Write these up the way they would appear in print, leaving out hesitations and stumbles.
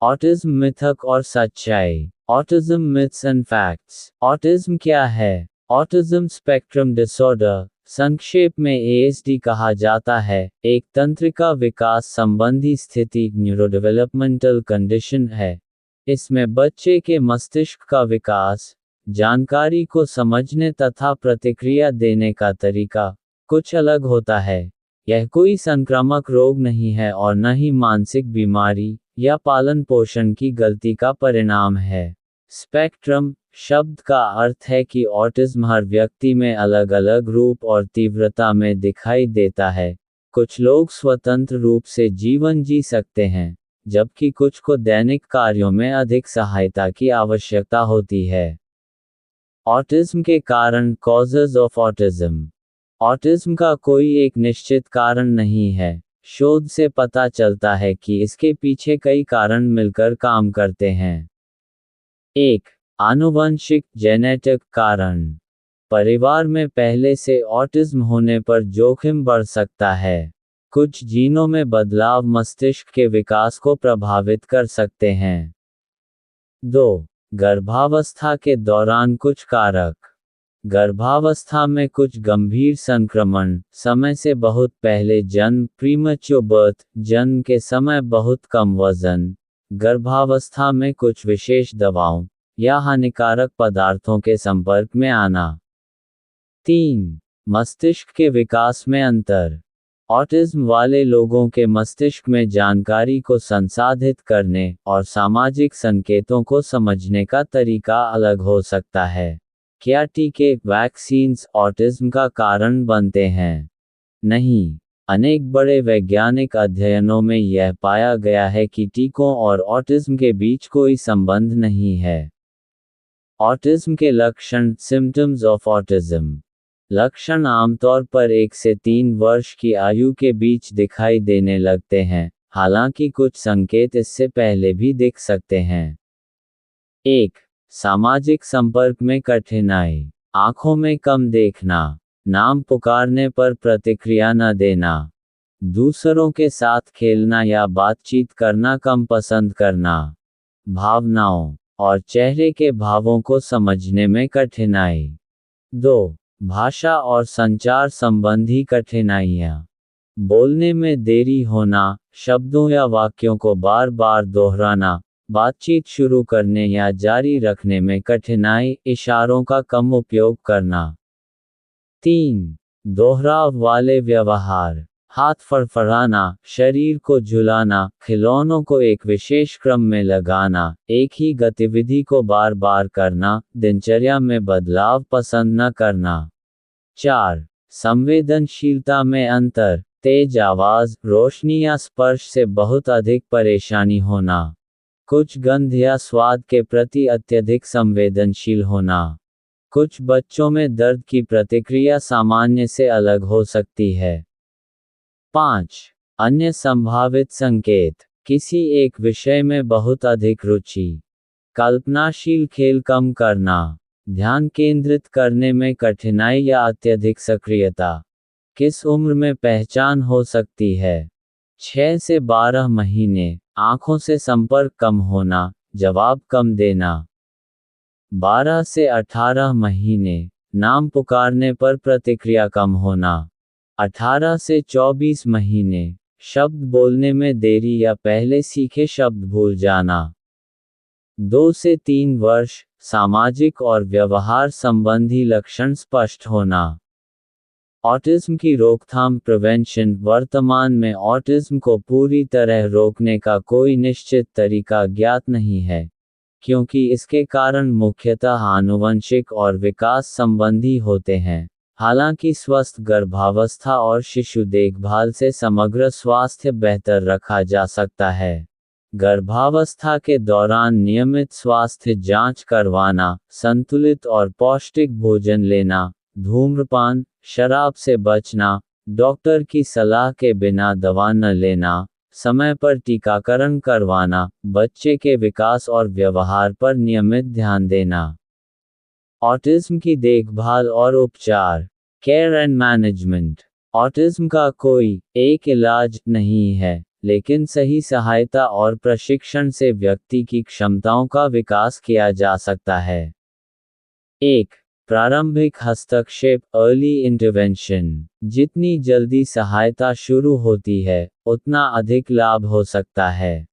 Autism मिथक और सच्चाई। Autism myths and facts. Autism क्या है? ऑटिज्म स्पेक्ट्रम डिसऑर्डर, संक्षेप में ASD कहा जाता है, एक तंत्रिका विकास संबंधी स्थिति न्यूरोडेवलपमेंटल कंडीशन है। इसमें बच्चे के मस्तिष्क का विकास, जानकारी को समझने तथा प्रतिक्रिया देने का तरीका कुछ अलग होता है। यह कोई संक्रामक रोग नहीं है और न ही मानसिक बीमारी या पालन पोषण की गलती का परिणाम है। स्पेक्ट्रम शब्द का अर्थ है कि ऑटिज्म हर व्यक्ति में अलग अलग रूप और तीव्रता में दिखाई देता है। कुछ लोग स्वतंत्र रूप से जीवन जी सकते हैं, जबकि कुछ को दैनिक कार्यों में अधिक सहायता की आवश्यकता होती है। ऑटिज्म के कारण, कॉजेज ऑफ ऑटिज्म। ऑटिज्म का कोई एक निश्चित कारण नहीं है। शोध से पता चलता है कि इसके पीछे कई कारण मिलकर काम करते हैं। 1. आनुवंशिक जेनेटिक कारण। परिवार में पहले से ऑटिज्म होने पर जोखिम बढ़ सकता है। कुछ जीनों में बदलाव मस्तिष्क के विकास को प्रभावित कर सकते हैं। 2. गर्भावस्था के दौरान कुछ कारक। गर्भावस्था में कुछ गंभीर संक्रमण, समय से बहुत पहले जन्म प्रीमैच्योर बर्थ, जन्म के समय बहुत कम वजन, गर्भावस्था में कुछ विशेष दवाओं या हानिकारक पदार्थों के संपर्क में आना। 3. मस्तिष्क के विकास में अंतर। ऑटिज्म वाले लोगों के मस्तिष्क में जानकारी को संसाधित करने और सामाजिक संकेतों को समझने का तरीका अलग हो सकता है। क्या टीके, वैक्सीन्स ऑटिज्म का कारण बनते हैं? नहीं। अनेक बड़े वैज्ञानिक अध्ययनों में यह पाया गया है कि टीकों और ऑटिज्म के बीच कोई संबंध नहीं है। ऑटिज्म के लक्षण, सिम्टम्स ऑफ ऑटिज्म। लक्षण आमतौर पर 1 से 3 वर्ष की आयु के बीच दिखाई देने लगते हैं, हालांकि कुछ संकेत इससे पहले भी दिख सकते हैं। 1. सामाजिक संपर्क में कठिनाई। आंखों में कम देखना, नाम पुकारने पर प्रतिक्रिया न देना, दूसरों के साथ खेलना या बातचीत करना कम पसंद करना, भावनाओं और चेहरे के भावों को समझने में कठिनाई। 2. भाषा और संचार संबंधी कठिनाइयाँ। बोलने में देरी होना, शब्दों या वाक्यों को बार बार दोहराना, बातचीत शुरू करने या जारी रखने में कठिनाई, इशारों का कम उपयोग करना। 3. दोहराव वाले व्यवहार, हाथ फड़फड़ाना, शरीर को झुलाना, खिलौनों को एक विशेष क्रम में लगाना, एक ही गतिविधि को बार बार करना, दिनचर्या में बदलाव पसंद न करना। 4. संवेदनशीलता में अंतर, तेज आवाज़, रोशनी या स्पर्श से बहुत अधिक परेशानी होना, कुछ गंध या स्वाद के प्रति अत्यधिक संवेदनशील होना। कुछ बच्चों में दर्द की प्रतिक्रिया सामान्य से अलग हो सकती है। 5. अन्य संभावित संकेत, किसी एक विषय में बहुत अधिक रुचि, कल्पनाशील खेल कम करना, ध्यान केंद्रित करने में कठिनाई या अत्यधिक सक्रियता। किस उम्र में पहचान हो सकती है? 6 से 12 महीने, आंखों से संपर्क कम होना, जवाब कम देना। 12 से 18 महीने, नाम पुकारने पर प्रतिक्रिया कम होना। 18 से 24 महीने, शब्द बोलने में देरी या पहले सीखे शब्द भूल जाना। 2 से 3 वर्ष, सामाजिक और व्यवहार संबंधी लक्षण स्पष्ट होना। ऑटिज्म की रोकथाम प्रिवेंशन। वर्तमान में ऑटिज्म को पूरी तरह रोकने का कोई निश्चित तरीका ज्ञात नहीं है, क्योंकि इसके कारण मुख्यतः आनुवंशिक और विकास संबंधी होते हैं। हालांकि स्वस्थ गर्भावस्था और शिशु देखभाल से समग्र स्वास्थ्य बेहतर रखा जा सकता है। गर्भावस्था के दौरान नियमित स्वास्थ्य जांच करवाना, संतुलित और पौष्टिक भोजन लेना, धूम्रपान, शराब से बचना, डॉक्टर की सलाह के बिना दवा न लेना, समय पर टीकाकरण करवाना, बच्चे के विकास और व्यवहार पर नियमित ध्यान देना। ऑटिज्म की देखभाल और उपचार, केयर एंड मैनेजमेंट। ऑटिज्म का कोई एक इलाज नहीं है, लेकिन सही सहायता और प्रशिक्षण से व्यक्ति की क्षमताओं का विकास किया जा सकता है। 1. प्रारंभिक हस्तक्षेप अर्ली इंटरवेंशन। जितनी जल्दी सहायता शुरू होती है, उतना अधिक लाभ हो सकता है।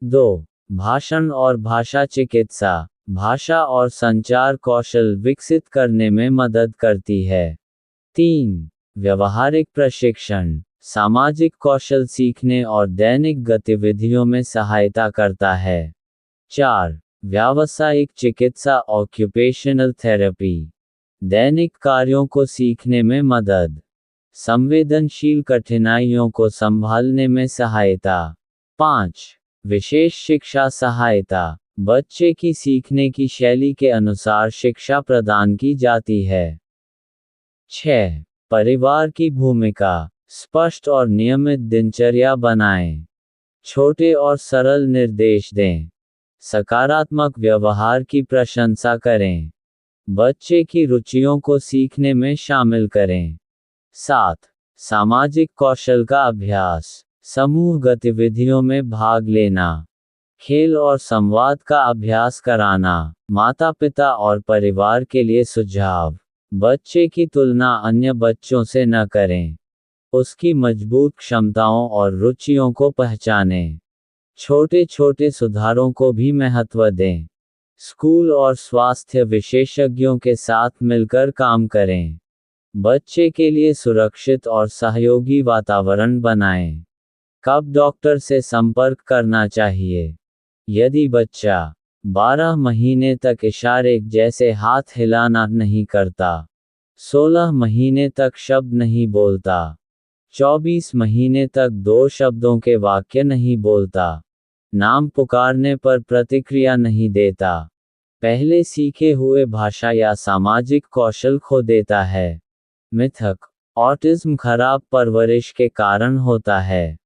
2. भाषण और भाषा चिकित्सा। भाषा और संचार कौशल विकसित करने में मदद करती है। 3. व्यवहारिक प्रशिक्षण। सामाजिक कौशल सीखने और दैनिक गतिविधियों में सहायता करता है। 4. व्यावसायिक चिकित्सा ऑक्यूपेशनल थेरेपी। दैनिक कार्यों को सीखने में मदद। संवेदनशील कठिनाइयों को संभालने में सहायता। 5. विशेष शिक्षा सहायता। बच्चे की सीखने की शैली के अनुसार शिक्षा प्रदान की जाती है। 6. परिवार की भूमिका। स्पष्ट और नियमित दिनचर्या बनाएं। छोटे और सरल निर्देश दें। सकारात्मक व्यवहार की प्रशंसा करें। बच्चे की रुचियों को सीखने में शामिल करें। 7. सामाजिक कौशल का अभ्यास। समूह गतिविधियों में भाग लेना। खेल और संवाद का अभ्यास कराना। माता पिता और परिवार के लिए सुझाव। बच्चे की तुलना अन्य बच्चों से न करें। उसकी मजबूत क्षमताओं और रुचियों को पहचानें। छोटे छोटे सुधारों को भी महत्व दें। स्कूल और स्वास्थ्य विशेषज्ञों के साथ मिलकर काम करें। बच्चे के लिए सुरक्षित और सहयोगी वातावरण बनाएं। कब डॉक्टर से संपर्क करना चाहिए? यदि बच्चा 12 महीने तक इशारे जैसे हाथ हिलाना नहीं करता, 16 महीने तक शब्द नहीं बोलता, 24 महीने तक 2 शब्दों के वाक्य नहीं बोलता, नाम पुकारने पर प्रतिक्रिया नहीं देता, पहले सीखे हुए भाषा या सामाजिक कौशल खो देता है। मिथक। ऑटिज्म खराब परवरिश के कारण होता है।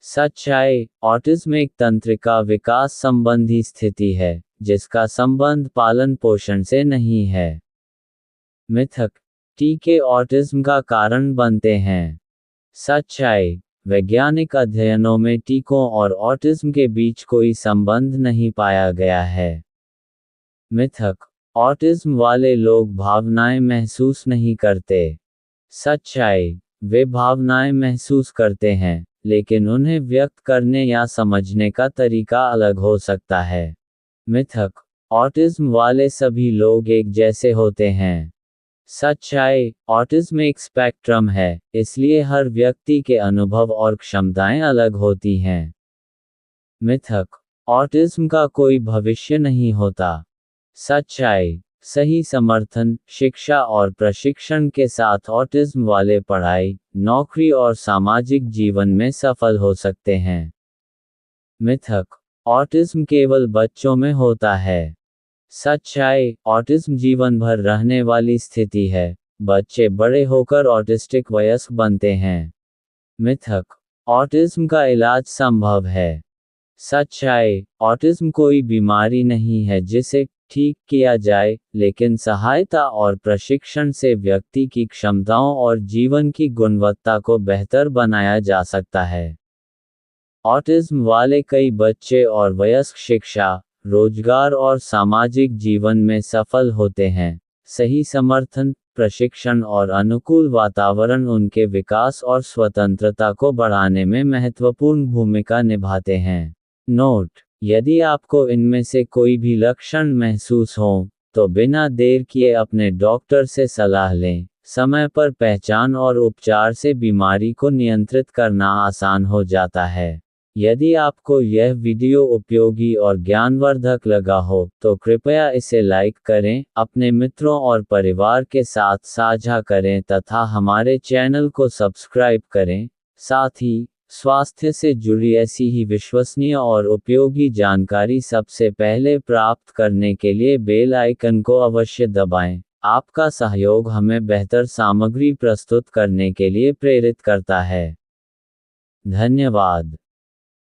सच्चाई। ऑटिज्म एक तंत्रिका विकास संबंधी स्थिति है, जिसका संबंध पालन पोषण से नहीं है। मिथक। टीके ऑटिज्म का कारण बनते हैं। सच्चाई। वैज्ञानिक अध्ययनों में टीकों और ऑटिज्म के बीच कोई संबंध नहीं पाया गया है। मिथक। ऑटिज्म वाले लोग भावनाएं महसूस नहीं करते। सच्चाई। वे भावनाएं महसूस करते हैं, लेकिन उन्हें व्यक्त करने या समझने का तरीका अलग हो सकता है। मिथक। ऑटिज्म वाले सभी लोग एक जैसे होते हैं। सच्चाई। ऑटिज्म एक स्पेक्ट्रम है, इसलिए हर व्यक्ति के अनुभव और क्षमताएं अलग होती हैं। मिथक। ऑटिज्म का कोई भविष्य नहीं होता। सच्चाई। सही समर्थन, शिक्षा और प्रशिक्षण के साथ ऑटिज्म वाले पढ़ाई, नौकरी और सामाजिक जीवन में सफल हो सकते हैं। मिथक। ऑटिज्म केवल बच्चों में होता है। सच्चाई। ऑटिज्म जीवन भर रहने वाली स्थिति है, बच्चे बड़े होकर ऑटिस्टिक वयस्क बनते हैं। मिथक। ऑटिज्म का इलाज संभव है। सच्चाई। ऑटिज्म कोई बीमारी नहीं है जिसे ठीक किया जाए, लेकिन सहायता और प्रशिक्षण से व्यक्ति की क्षमताओं और जीवन की गुणवत्ता को बेहतर बनाया जा सकता है। ऑटिज्म वाले कई बच्चे और वयस्क शिक्षा, रोजगार और सामाजिक जीवन में सफल होते हैं। सही समर्थन, प्रशिक्षण और अनुकूल वातावरण उनके विकास और स्वतंत्रता को बढ़ाने में महत्वपूर्ण भूमिका निभाते हैं। नोट: यदि आपको इनमें से कोई भी लक्षण महसूस हो, तो बिना देर किए अपने डॉक्टर से सलाह लें। समय पर पहचान और उपचार से बीमारी को नियंत्रित करना आसान हो जाता है। यदि आपको यह वीडियो उपयोगी और ज्ञानवर्धक लगा हो, तो कृपया इसे लाइक करें, अपने मित्रों और परिवार के साथ साझा करें तथा हमारे चैनल को सब्सक्राइब करें। साथ ही, स्वास्थ्य से जुड़ी ऐसी ही विश्वसनीय और उपयोगी जानकारी सबसे पहले प्राप्त करने के लिए बेल आइकन को अवश्य दबाएं। आपका सहयोग हमें बेहतर सामग्री प्रस्तुत करने के लिए प्रेरित करता है। धन्यवाद।